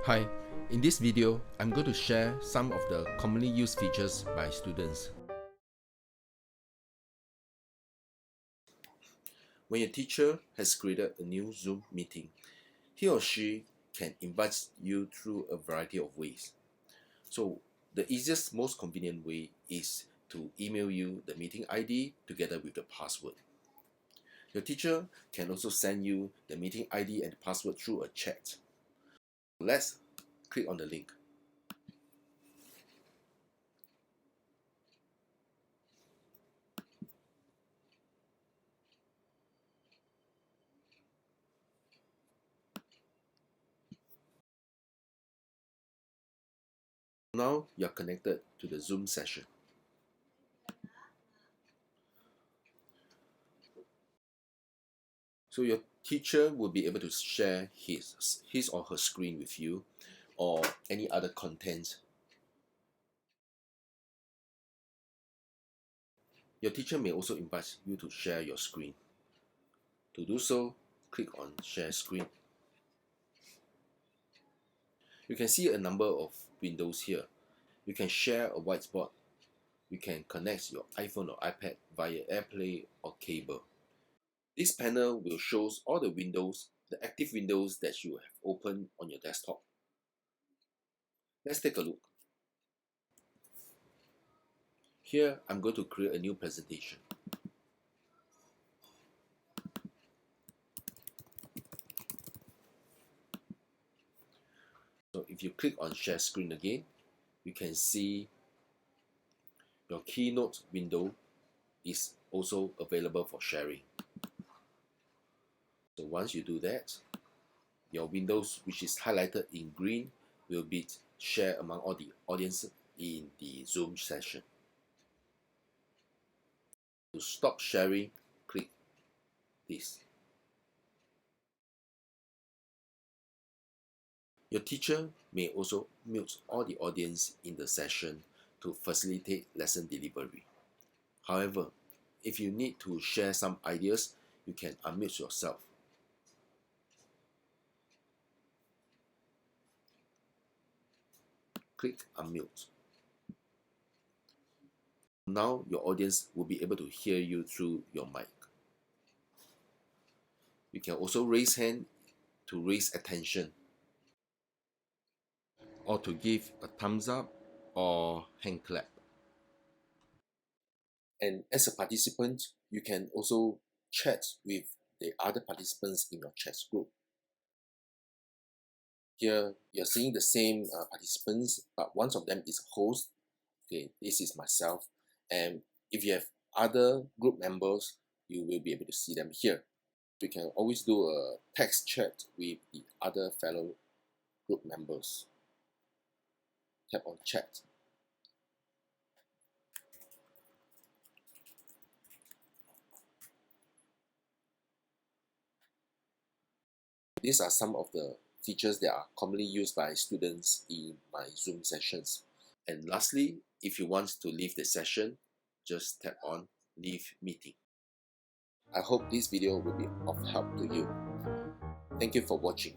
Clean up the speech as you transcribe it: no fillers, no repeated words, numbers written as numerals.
Hi, in this video, I'm going to share some of the commonly used features by students. When your teacher has created a new Zoom meeting, he or she can invite you through a variety of ways. So the easiest, most convenient way is to email you the meeting ID together with the password. Your teacher can also send you the meeting ID and password through a chat. Let's click on the link. Now you're connected to the Zoom session. So your teacher will be able to share his or her screen with you or any other content. Your teacher may also invite you to share your screen. To do so, click on Share Screen. You can see a number of windows here. You can share a whiteboard. You can connect your iPhone or iPad via AirPlay or cable. This panel will show all the windows, the active windows that you have opened on your desktop. Let's take a look. Here, I'm going to create a new presentation. So if you click on Share Screen again, you can see your Keynote window is also available for sharing. So once you do that, your windows, which is highlighted in green, will be shared among all the audience in the Zoom session. To stop sharing, click this. Your teacher may also mute all the audience in the session to facilitate lesson delivery. However, if you need to share some ideas, you can unmute yourself. Click Unmute. Now your audience will be able to hear you through your mic. You can also raise hand to raise attention, or to give a thumbs up or hand clap. And as a participant, you can also chat with the other participants in your chat group. Here, you're seeing the same participants, but one of them is host. Okay, this is myself. And if you have other group members, you will be able to see them here. We can always do a text chat with the other fellow group members. Tap on chat. These are some of the features that are commonly used by students in my Zoom sessions. And lastly, if you want to leave the session, just tap on Leave Meeting. I hope this video will be of help to you. Thank you for watching.